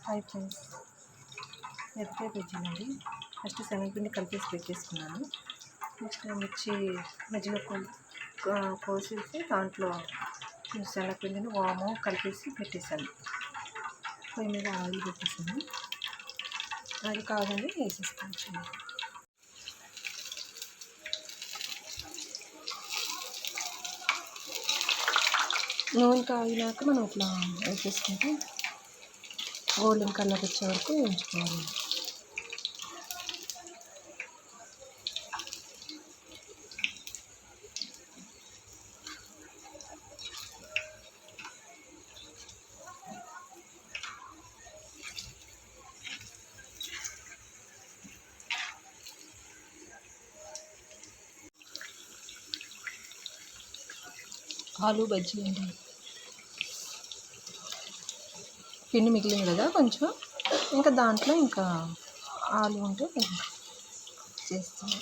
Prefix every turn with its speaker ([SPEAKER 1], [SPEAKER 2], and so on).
[SPEAKER 1] Hi friends, మిరపకాయ బజ్జీలండి. First శనగపిండి కలిపేసి పెట్టేసుకున్నాను. నెక్స్ట్ మిర్చి మధ్యలో కోసేసి దాంట్లో శనగపిండిని వాము కలిపేసి పెట్టేశాను. పొయ్యి మీద ఆయిల్ పెట్టేసాను. ఆయిల్ కాదని వేసేసుకోవచ్చు. నూనె కాగినాక మనం ఇట్లా వేసేసుకుంటే గోల్డెన్ కలర్ వచ్చే వరకు వేయించుకోవాలి. ఆలు బజ్జీ అండి. పిండి మిగిలింది కదా కొంచెం, ఇంకా దాంట్లో ఇంకా ఆలు ఉంటే చేస్తాను.